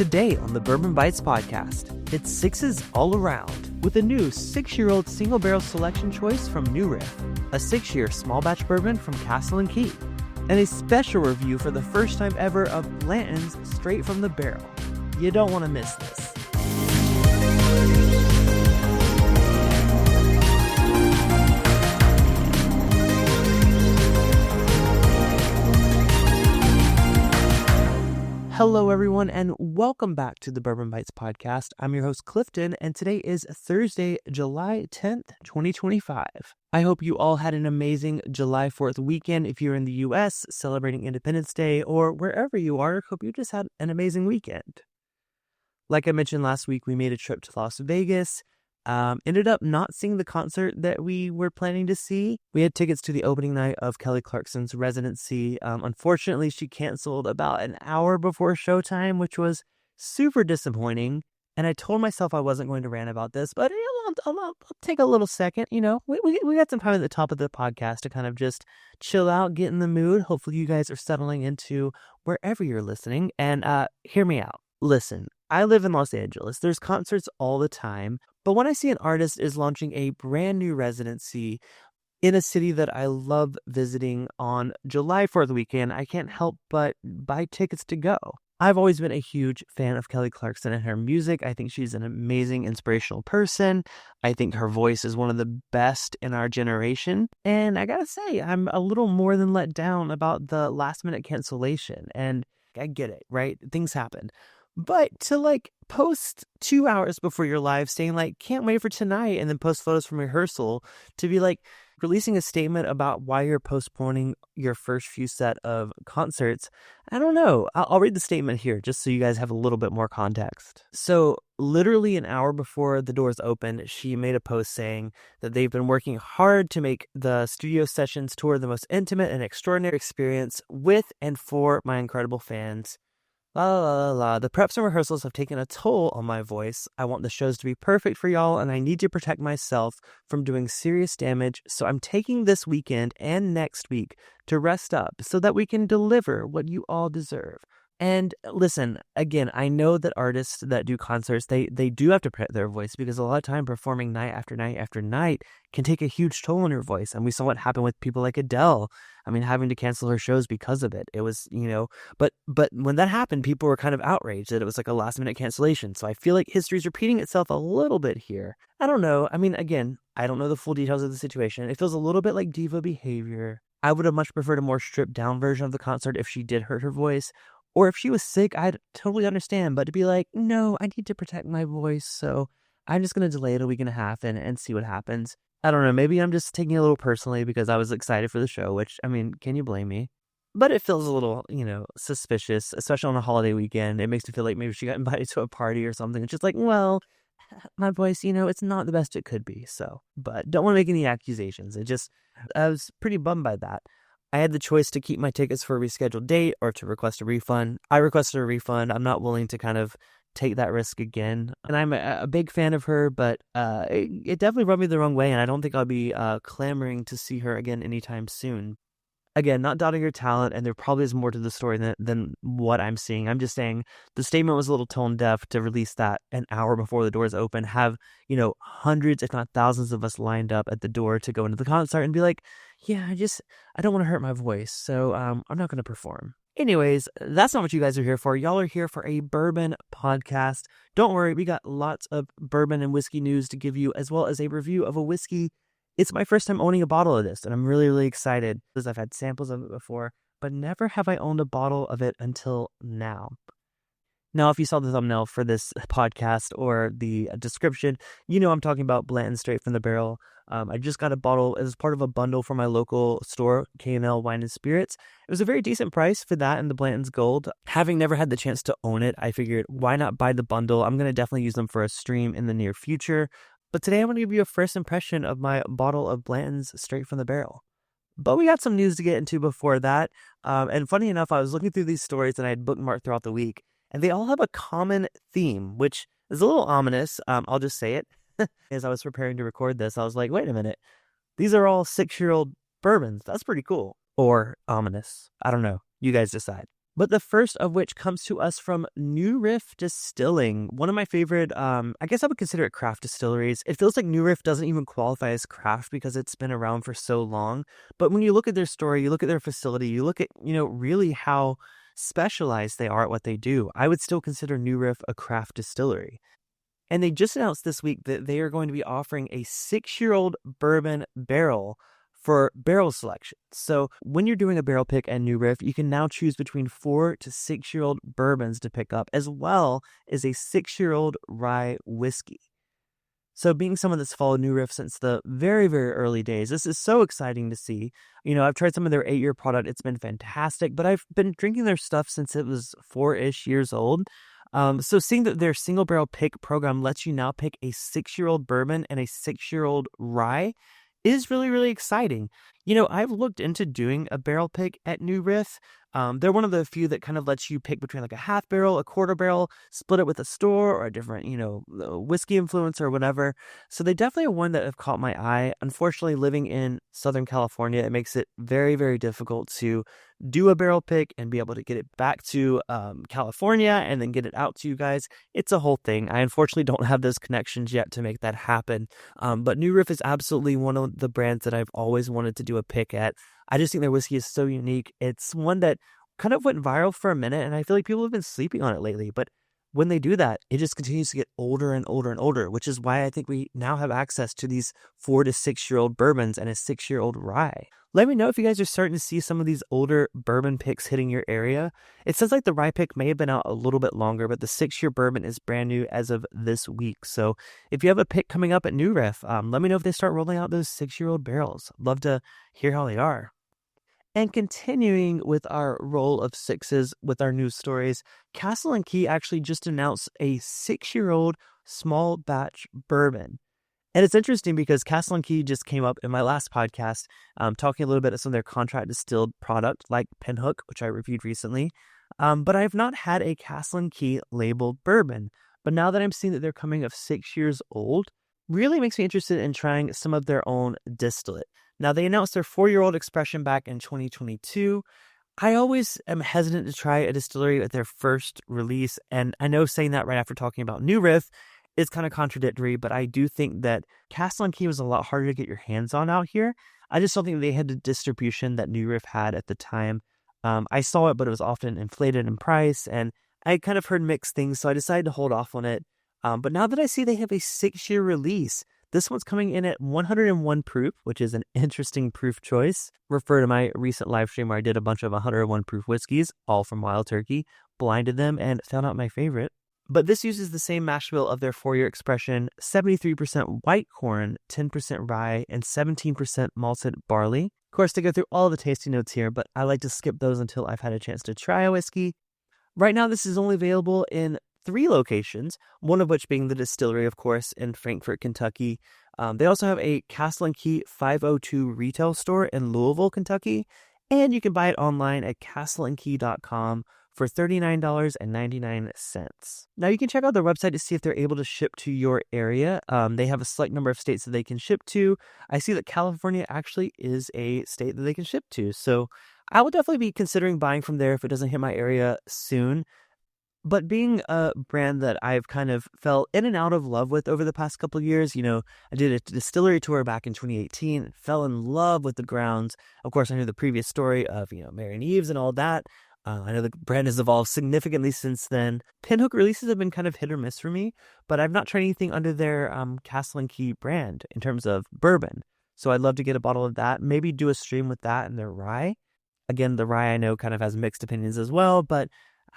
Today on the Bourbon Bytes podcast, it's sixes all around with a new 6-year-old single barrel selection choice from New Riff, a 6-year small batch bourbon from Castle and Key, and a special review for the first time ever of Blanton's Straight from the Barrel. You don't want to miss this. Hello, everyone, and welcome back to the Bourbon Bytes podcast. I'm your host, Clifton, and today is Thursday, July 10th, 2025. I hope you all had an amazing July 4th weekend. If you're in the U.S. celebrating Independence Day or wherever you are, hope you just had an amazing weekend. Like I mentioned last week, we made a trip to Las Vegas. Ended up not seeing the concert that we were planning to see. We had tickets to the opening night of Kelly Clarkson's residency. Unfortunately, she canceled about an hour before showtime, which was super disappointing. And I told myself I wasn't going to rant about this, but I'll take a little second. We got some time at the top of the podcast to kind of just chill out, get in the mood. Hopefully you guys are settling into wherever you're listening. And hear me out. Listen, I live in Los Angeles. There's concerts all the time. But when I see an artist is launching a brand new residency in a city that I love visiting on July 4th weekend, I can't help but buy tickets to go. I've always been a huge fan of Kelly Clarkson and her music. I think she's an amazing, inspirational person. I think her voice is one of the best in our generation. And I gotta say, I'm a little more than let down about the last minute cancellation. And I get it, right? Things happen. But to post 2 hours before your live saying can't wait for tonight, and then post photos from rehearsal, to be releasing a statement about why you're postponing your first few set of concerts. I don't know. I'll read the statement here just so you guys have a little bit more context. So literally an hour before the doors opened, she made a post saying that they've been working hard to make the studio sessions tour the most intimate and extraordinary experience with and for my incredible fans. La la la la la. The preps and rehearsals have taken a toll on my voice. I want the shows to be perfect for y'all, and I need to protect myself from doing serious damage, so I'm taking this weekend and next week to rest up so that we can deliver what you all deserve. And listen, again, I know that artists that do concerts, they do have to protect their voice, because a lot of time performing night after night after night can take a huge toll on your voice. And we saw what happened with people like Adele. I mean, having to cancel her shows because of it. It was, but when that happened, people were kind of outraged that it was a last minute cancellation. So I feel like history's repeating itself a little bit here. I don't know. I mean, again, I don't know the full details of the situation. It feels a little bit like diva behavior. I would have much preferred a more stripped down version of the concert if she did hurt her voice. Or if she was sick, I'd totally understand. But to be no, I need to protect my voice, so I'm just going to delay it a week and a half and see what happens. I don't know, maybe I'm just taking it a little personally because I was excited for the show, which, I mean, can you blame me? But it feels a little, suspicious, especially on a holiday weekend. It makes me feel like maybe she got invited to a party or something. It's just well, my voice, it's not the best it could be. So, but don't want to make any accusations. I was pretty bummed by that. I had the choice to keep my tickets for a rescheduled date or to request a refund. I requested a refund. I'm not willing to kind of take that risk again. And I'm a big fan of her, but it definitely rubbed me the wrong way, and I don't think I'll be clamoring to see her again anytime soon. Again, not doubting her talent, and there probably is more to the story than what I'm seeing. I'm just saying the statement was a little tone deaf to release that an hour before the doors open, have, hundreds, if not thousands of us lined up at the door to go into the concert and be yeah, I don't want to hurt my voice, so I'm not going to perform. Anyways, that's not what you guys are here for. Y'all are here for a bourbon podcast. Don't worry, we got lots of bourbon and whiskey news to give you, as well as a review of a whiskey. It's my first time owning a bottle of this, and I'm really, really excited because I've had samples of it before, but never have I owned a bottle of it until now. Now, if you saw the thumbnail for this podcast or the description, I'm talking about Blanton Straight from the Barrel. I just got a bottle as part of a bundle from my local store, K&L Wine and Spirits. It was a very decent price for that and the Blanton's Gold. Having never had the chance to own it, I figured, why not buy the bundle? I'm going to definitely use them for a stream in the near future. But today I'm going to give you a first impression of my bottle of Blanton's Straight from the Barrel. But we got some news to get into before that. And funny enough, I was looking through these stories that I had bookmarked throughout the week, and they all have a common theme, which is a little ominous. I'll just say it. As I was preparing to record this, I was like, wait a minute. These are all 6-year-old bourbons. That's pretty cool. Or ominous. I don't know. You guys decide. But the first of which comes to us from New Riff Distilling, one of my favorite, I guess I would consider it craft distilleries. It feels like New Riff doesn't even qualify as craft because it's been around for so long. But when you look at their story, you look at their facility, you look at, really how specialized they are at what they do, I would still consider New Riff a craft distillery. And they just announced this week that they are going to be offering a 6-year-old bourbon barrel for barrel selection. So when you're doing a barrel pick at New Riff, you can now choose between 4 to 6-year-old bourbons to pick up, as well as a 6-year-old rye whiskey. So being someone that's followed New Riff since the very, very early days, this is so exciting to see. I've tried some of their 8-year product. It's been fantastic, but I've been drinking their stuff since it was 4-ish years old. So seeing that their single barrel pick program lets you now pick a 6-year-old bourbon and a 6-year-old rye is really, really exciting. I've looked into doing a barrel pick at New Riff. They're one of the few that kind of lets you pick between like a half barrel, a quarter barrel, split it with a store or a different, whiskey influence or whatever. So they definitely are one that have caught my eye. Unfortunately, living in Southern California, it makes it very, very difficult to do a barrel pick and be able to get it back to California and then get it out to you guys. It's a whole thing. I unfortunately don't have those connections yet to make that happen. But New Riff is absolutely one of the brands that I've always wanted to do a pick at. I just think their whiskey is so unique. It's one that kind of went viral for a minute, and I feel like people have been sleeping on it lately. But when they do that, it just continues to get older and older and older, which is why I think we now have access to these 4 to 6-year-old bourbons and a 6-year-old rye. Let me know if you guys are starting to see some of these older bourbon picks hitting your area. It sounds like the rye pick may have been out a little bit longer, but the 6-year bourbon is brand new as of this week. So if you have a pick coming up at New Riff, let me know if they start rolling out those 6-year-old barrels. I'd love to hear how they are. And continuing with our roll of sixes with our news stories, Castle & Key actually just announced a 6-year-old small batch bourbon. And it's interesting because Castle & Key just came up in my last podcast, talking a little bit of some of their contract distilled product like Pinhook, which I reviewed recently. But I have not had a Castle & Key labeled bourbon. But now that I'm seeing that they're coming of 6 years old, really makes me interested in trying some of their own distillate. Now, they announced their 4-year-old expression back in 2022. I always am hesitant to try a distillery at their first release. And I know saying that right after talking about New Riff is kind of contradictory, but I do think that Castle & Key was a lot harder to get your hands on out here. I just don't think they had the distribution that New Riff had at the time. I saw it, but it was often inflated in price, and I kind of heard mixed things, so I decided to hold off on it. But now that I see they have a 6-year release, this one's coming in at 101 proof, which is an interesting proof choice. Refer to my recent live stream where I did a bunch of 101 proof whiskeys, all from Wild Turkey, blinded them, and found out my favorite. But this uses the same mash bill of their 4-year expression, 73% white corn, 10% rye, and 17% malted barley. Of course, to go through all the tasting notes here, but I like to skip those until I've had a chance to try a whiskey. Right now, this is only available in 3 locations, one of which being the distillery, of course, in Frankfort, Kentucky. They also have a Castle & Key 502 retail store in Louisville, Kentucky, and you can buy it online at castleandkey.com for $39.99. Now, you can check out their website to see if they're able to ship to your area. They have a select number of states that they can ship to. I see that California actually is a state that they can ship to, so I will definitely be considering buying from there if it doesn't hit my area soon. But being a brand that I've kind of fell in and out of love with over the past couple of years, I did a distillery tour back in 2018, fell in love with the grounds. Of course, I knew the previous story of, Mary and Eves and all that. I know the brand has evolved significantly since then. Pinhook releases have been kind of hit or miss for me, but I've not tried anything under their Castle & Key brand in terms of bourbon. So I'd love to get a bottle of that, maybe do a stream with that and their rye. Again, the rye I know kind of has mixed opinions as well, but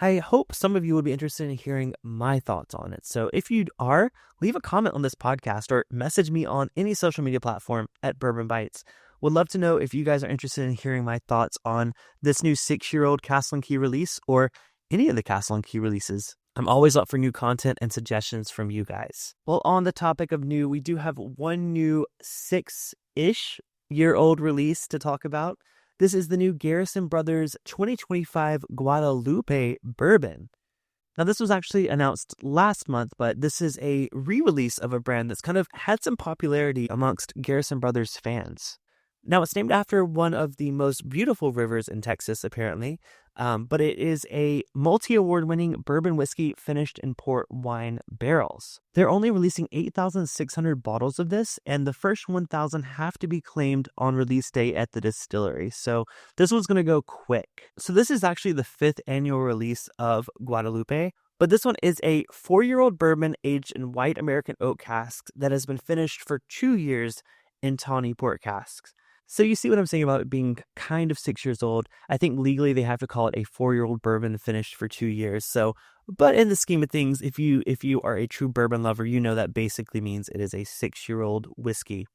I hope some of you would be interested in hearing my thoughts on it. So if you are, leave a comment on this podcast or message me on any social media platform at Bourbon Bytes. Would love to know if you guys are interested in hearing my thoughts on this new 6-year-old Castle & Key release or any of the Castle & Key releases. I'm always up for new content and suggestions from you guys. Well, on the topic of new, we do have one new 6-ish year old release to talk about. This is the new Garrison Brothers 2025 Guadalupe Bourbon. Now, this was actually announced last month, but this is a re-release of a brand that's kind of had some popularity amongst Garrison Brothers fans. Now, it's named after one of the most beautiful rivers in Texas, apparently, But it is a multi-award winning bourbon whiskey finished in port wine barrels. They're only releasing 8,600 bottles of this, and the first 1,000 have to be claimed on release day at the distillery. So this one's going to go quick. So this is actually the 5th annual release of Guadalupe. But this one is a 4-year-old bourbon aged in white American oak casks that has been finished for 2 years in tawny port casks. So you see what I'm saying about it being kind of 6 years old. I think legally they have to call it a 4-year-old bourbon finished for 2 years. So, but in the scheme of things, if you are a true bourbon lover, you know that basically means it is a 6-year-old whiskey.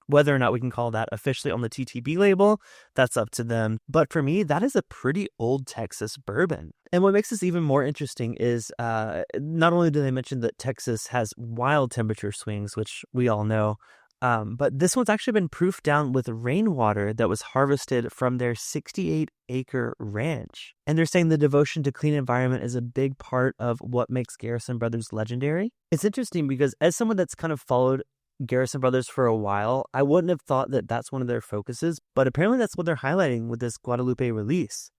Whether or not we can call that officially on the TTB label, that's up to them. But for me, that is a pretty old Texas bourbon. And what makes this even more interesting is not only do they mention that Texas has wild temperature swings, which we all know, but this one's actually been proofed down with rainwater that was harvested from their 68-acre ranch. And they're saying the devotion to clean environment is a big part of what makes Garrison Brothers legendary. It's interesting because as someone that's kind of followed Garrison Brothers for a while, I wouldn't have thought that that's one of their focuses, but apparently that's what they're highlighting with this Guadalupe release.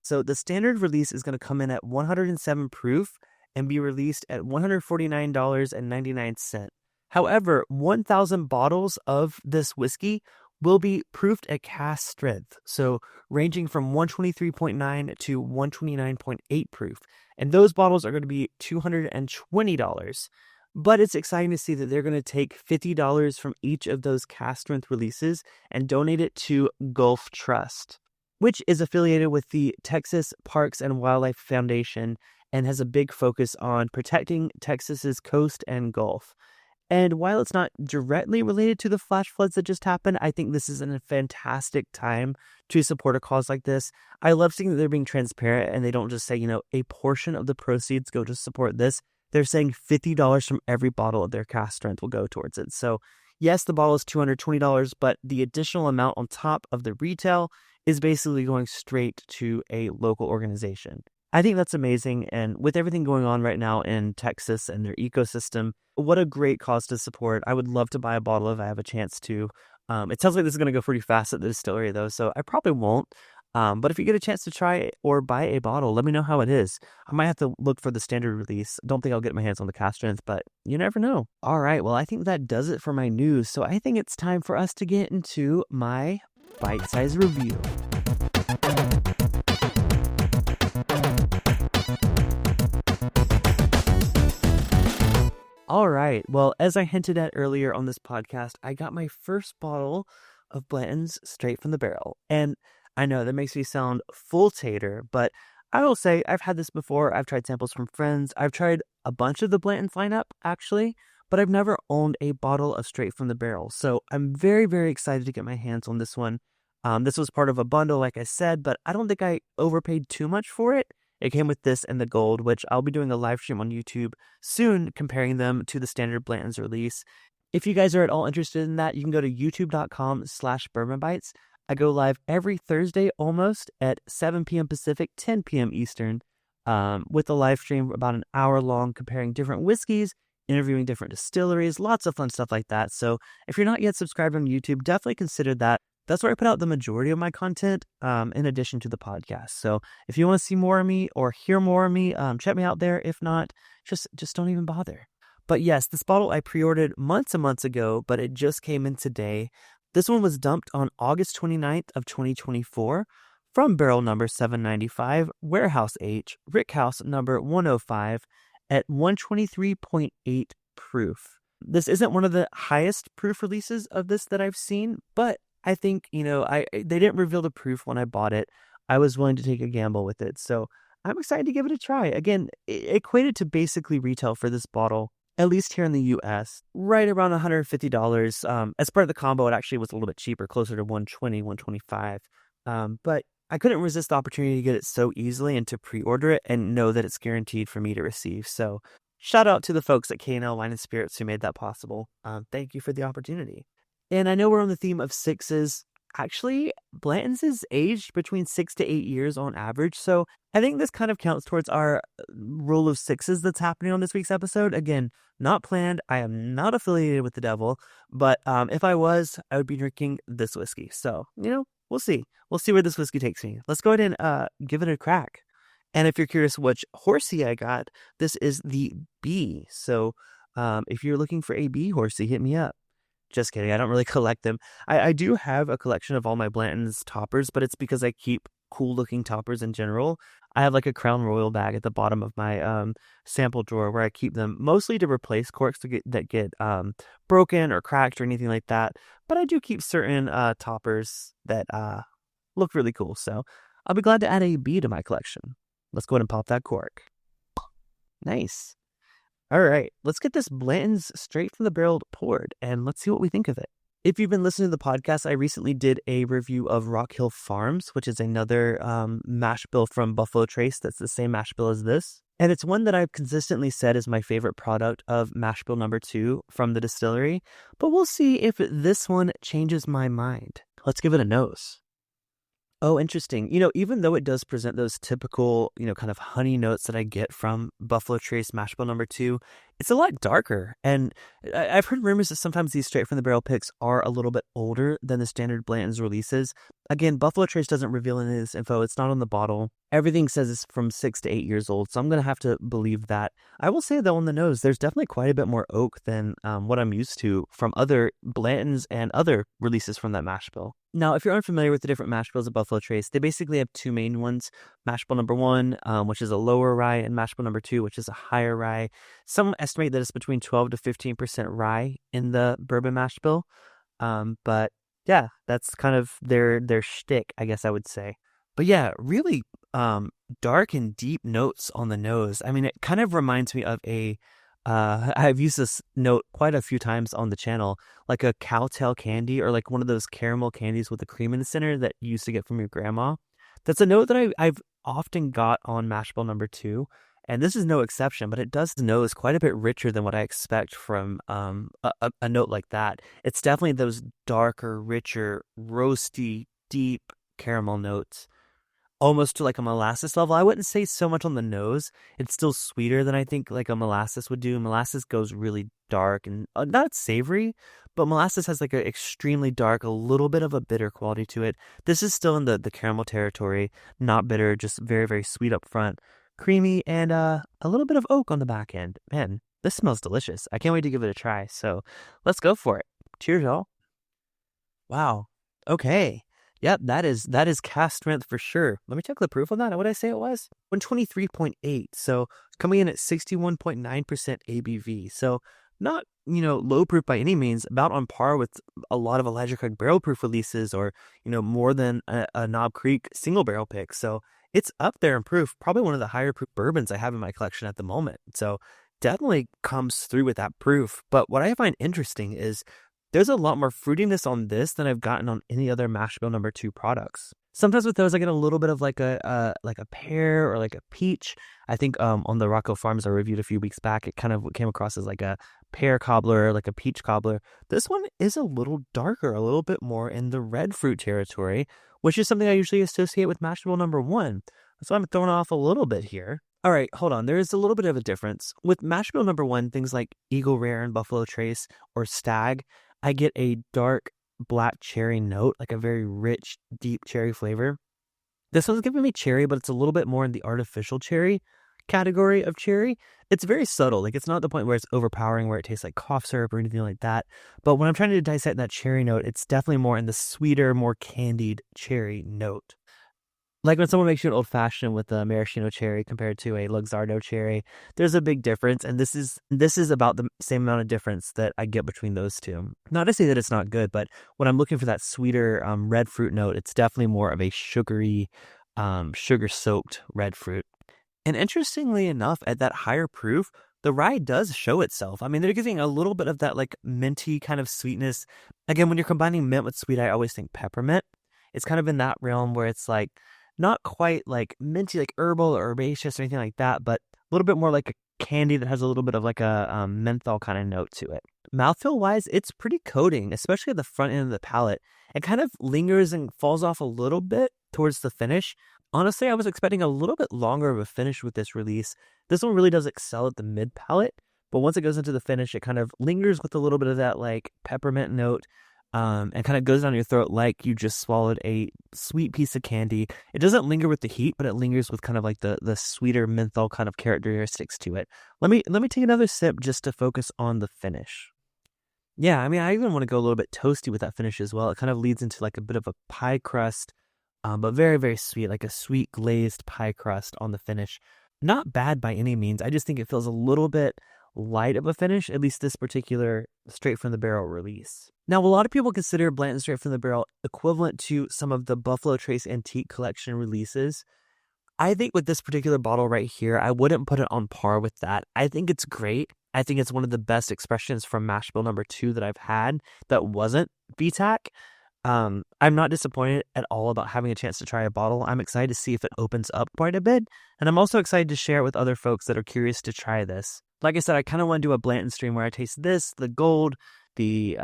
So the standard release is going to come in at 107 proof and be released at $149.99. However, 1,000 bottles of this whiskey will be proofed at cask strength, so ranging from 123.9 to 129.8 proof. And those bottles are going to be $220. But it's exciting to see that they're going to take $50 from each of those cask strength releases and donate it to Gulf Trust, which is affiliated with the Texas Parks and Wildlife Foundation and has a big focus on protecting Texas's coast and Gulf. And while it's not directly related to the flash floods that just happened, I think this is a fantastic time to support a cause like this. I love seeing that they're being transparent and they don't just say, a portion of the proceeds go to support this. They're saying $50 from every bottle of their cask strength will go towards it. So yes, the bottle is $220, but the additional amount on top of the retail is basically going straight to a local organization. I think that's amazing. And with everything going on right now in Texas and their ecosystem, what a great cause to support. I would love to buy a bottle if I have a chance to. It sounds like this is going to go pretty fast at the distillery though, so I probably won't. But if you get a chance to try it or buy a bottle, let me know how it is. I might have to look for the standard release. Don't think I'll get my hands on the cask strength, but you never know. All right, well, I think that does it for my news. So I think it's time for us to get into my bite-sized review. All right, well, as I hinted at earlier on this podcast, I got my first bottle of Blanton's straight from the barrel. And I know that makes me sound full tater, but I will say I've had this before. I've tried samples from friends. I've tried a bunch of the Blanton's lineup, actually, but I've never owned a bottle of straight from the barrel. So I'm very, very excited to get my hands on this one. This was part of a bundle, like I said, but I don't think I overpaid too much for it. It came with this and the gold, which I'll be doing a live stream on YouTube soon, comparing them to the standard Blanton's release. If you guys are at all interested in that, you can go to youtube.com/Bourbon Bytes. I go live every Thursday almost at 7 p.m. Pacific, 10 p.m. Eastern, with a live stream about an hour long, comparing different whiskeys, interviewing different distilleries, lots of fun stuff like that. So if you're not yet subscribed on YouTube, definitely consider that. That's where I put out the majority of my content, in addition to the podcast. So if you want to see more of me or hear more of me, check me out there. If not, just don't even bother. But yes, this bottle I pre-ordered months and months ago, but it just came in today. This one was dumped on August 29th of 2024 from barrel number 795, Warehouse H, Rickhouse number 105 at 123.8 proof. This isn't one of the highest proof releases of this that I've seen, but I think, they didn't reveal the proof when I bought it. I was willing to take a gamble with it. So I'm excited to give it a try. Again, it equated to basically retail for this bottle, at least here in the US, right around $150. As part of the combo, it actually was a little bit cheaper, closer to $120, $125. But I couldn't resist the opportunity to get it so easily and to pre-order it and know that it's guaranteed for me to receive. So shout out to the folks at K&L Wine and Spirits who made that possible. Thank you for the opportunity. And I know we're on the theme of sixes. Actually, Blanton's is aged between 6 to 8 years on average. So I think this kind of counts towards our rule of sixes that's happening on this week's episode. Again, not planned. I am not affiliated with the devil. But if I was, I would be drinking this whiskey. So, we'll see. We'll see where this whiskey takes me. Let's go ahead and give it a crack. And if you're curious which horsey I got, this is the B. So if you're looking for a B horsey, hit me up. Just kidding. I don't really collect them. I do have a collection of all my Blanton's toppers, but it's because I keep cool looking toppers in general. I have like a Crown Royal bag at the bottom of my sample drawer where I keep them mostly to replace corks that get broken or cracked or anything like that. But I do keep certain toppers that look really cool. So I'll be glad to add a B to my collection. Let's go ahead and pop that cork. Nice. All right, let's get this Blanton's straight from the barrel poured, and let's see what we think of it. If you've been listening to the podcast, I recently did a review of Rock Hill Farms, which is another mash bill from Buffalo Trace that's the same mash bill as this. And it's one that I've consistently said is my favorite product of mash bill number 2 from the distillery. But we'll see if this one changes my mind. Let's give it a nose. Oh, interesting. Even though it does present those typical, kind of honey notes that I get from Buffalo Trace mash bill number 2, it's a lot darker. And I've heard rumors that sometimes these straight from the barrel picks are a little bit older than the standard Blanton's releases. Again, Buffalo Trace doesn't reveal any of this info. It's not on the bottle. Everything says it's from 6 to 8 years old, so I'm going to have to believe that. I will say, though, on the nose, there's definitely quite a bit more oak than what I'm used to from other Blantons and other releases from that mash bill. Now, if you're unfamiliar with the different mash bills of Buffalo Trace, they basically have two main ones. Mash bill number 1, which is a lower rye, and mash bill number 2, which is a higher rye. Some estimate that it's between 12 to 15% rye in the bourbon mash bill. But yeah, that's kind of their shtick, I guess I would say. But yeah, really dark and deep notes on the nose. I mean, it kind of reminds me of I've used this note quite a few times on the channel, like a cowtail candy or like one of those caramel candies with the cream in the center that you used to get from your grandma. That's a note that I've often got on mash bill number 2. And this is no exception, but it does nose quite a bit richer than what I expect from a note like that. It's definitely those darker, richer, roasty, deep caramel notes, almost to like a molasses level. I wouldn't say so much on the nose. It's still sweeter than I think like a molasses would do. Molasses goes really dark and not savory, but molasses has like an extremely dark, a little bit of a bitter quality to it. This is still in the caramel territory, not bitter, just very, very sweet up front. Creamy and a little bit of oak on the back end. Man, this smells delicious. I can't wait to give it a try. So let's go for it. Cheers, y'all. Wow. Okay. Yep, that is cast strength for sure. Let me check the proof on that. What did I say it was? 123.8. So coming in at 61.9% ABV. So not, low proof by any means, about on par with a lot of Elijah Craig barrel proof releases or, more than a Knob Creek single barrel pick. So it's up there in proof, probably one of the higher proof bourbons I have in my collection at the moment. So definitely comes through with that proof. But what I find interesting is there's a lot more fruitiness on this than I've gotten on any other mash bill number 2 products. Sometimes with those, I get a little bit of like a pear or like a peach. I think on the Rock Hill Farms I reviewed a few weeks back, it kind of came across as like a pear cobbler, like a peach cobbler. This one is a little darker, a little bit more in the red fruit territory, which is something I usually associate with mash bill number 1. So I'm thrown off a little bit here. All right, hold on. There is a little bit of a difference. With mash bill number 1, things like Eagle Rare and Buffalo Trace or Stag, I get a dark black cherry note, like a very rich, deep cherry flavor. This one's giving me cherry, but it's a little bit more in the artificial cherry category of cherry. It's very subtle. Like, it's not the point where it's overpowering, where it tastes like cough syrup or anything like that. But when I'm trying to dissect that cherry note, it's definitely more in the sweeter, more candied cherry note. Like when someone makes you an old fashioned with a maraschino cherry compared to a Luxardo cherry, there's a big difference. And this is about the same amount of difference that I get between those two. Not to say that it's not good, but when I'm looking for that sweeter red fruit note, it's definitely more of a sugary, sugar-soaked red fruit. And interestingly enough, at that higher proof, the rye does show itself. I mean, they're giving a little bit of that like minty kind of sweetness. Again, when you're combining mint with sweet, I always think peppermint. It's kind of in that realm where it's like not quite like minty, like herbal or herbaceous or anything like that, but a little bit more like a candy that has a little bit of like a menthol kind of note to it. Mouthfeel wise, it's pretty coating, especially at the front end of the palate. It kind of lingers and falls off a little bit towards the finish. Honestly, I was expecting a little bit longer of a finish with this release. This one really does excel at the mid palate, but once it goes into the finish, it kind of lingers with a little bit of that like peppermint note. and kind of goes down your throat like you just swallowed a sweet piece of candy. It doesn't linger with the heat, but it lingers with kind of like the sweeter menthol kind of characteristics to it. Let me take another sip just to focus on the finish. Yeah, I mean, I even want to go a little bit toasty with that finish as well. It kind of leads into like a bit of a pie crust, but very, very sweet, like a sweet glazed pie crust on the finish. Not bad by any means. I just think it feels a little bit light of a finish, at least this particular straight from the barrel release. Now, a lot of people consider Blanton straight from the barrel equivalent to some of the Buffalo Trace Antique Collection releases. I think with this particular bottle right here, I wouldn't put it on par with that. I think it's great. I think it's one of the best expressions from mash bill number 2 that I've had that wasn't BTAC. I'm not disappointed at all about having a chance to try a bottle. I'm excited to see if it opens up quite a bit. And I'm also excited to share it with other folks that are curious to try this. Like I said, I kind of want to do a Blanton stream where I taste this, the gold, the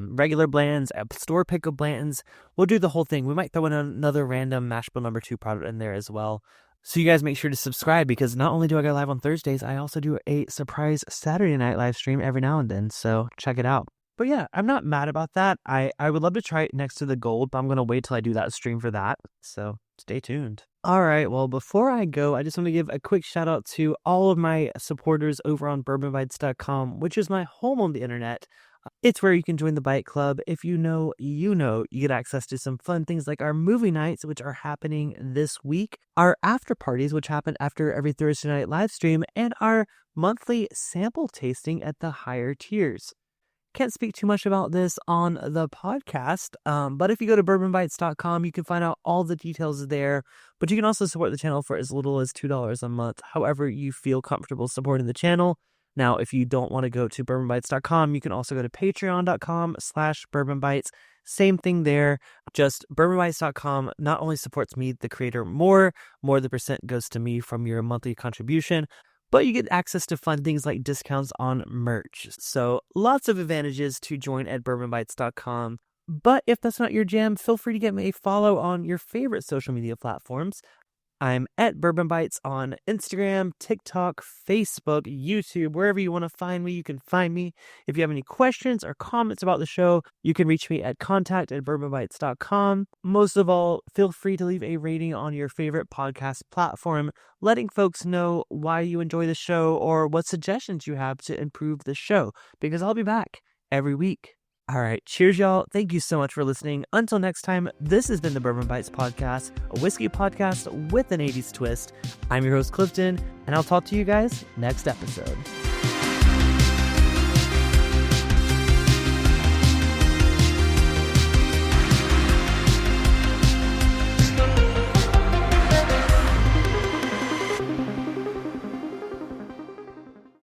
regular Blantons, a store pick of Blantons. We'll do the whole thing. We might throw in another random mash bill number 2 product in there as well. So you guys make sure to subscribe, because not only do I go live on Thursdays, I also do a surprise Saturday night live stream every now and then. So check it out. But yeah, I'm not mad about that. I would love to try it next to the gold, but I'm going to wait till I do that stream for that. So stay tuned. All right. Well, before I go, I just want to give a quick shout out to all of my supporters over on bourbonbytes.com, which is my home on the internet. It's where you can join the Byte Club. If you know, you get access to some fun things like our movie nights, which are happening this week, our after parties, which happen after every Thursday night live stream, and our monthly sample tasting at the higher tiers. Can't speak too much about this on the podcast, but if you go to bourbonbytes.com, you can find out all the details there. But you can also support the channel for as little as $2 a month, however you feel comfortable supporting the channel. Now, if you don't want to go to bourbonbytes.com, you can also go to patreon.com/bourbonbytes. Same thing there. Just bourbonbytes.com not only supports me, the creator, more the percent goes to me from your monthly contribution, but you get access to fun things like discounts on merch. So lots of advantages to join at bourbonbytes.com. But if that's not your jam, feel free to get me a follow on your favorite social media platforms. I'm at Bourbon Bytes on Instagram, TikTok, Facebook, YouTube, wherever you want to find me, you can find me. If you have any questions or comments about the show, you can reach me at contact@bourbonbytes.com. Most of all, feel free to leave a rating on your favorite podcast platform, letting folks know why you enjoy the show or what suggestions you have to improve the show, because I'll be back every week. All right, cheers, y'all. Thank you so much for listening. Until next time, this has been the Bourbon Bytes Podcast, a whiskey podcast with an 80s twist. I'm your host, Clifton, and I'll talk to you guys next episode.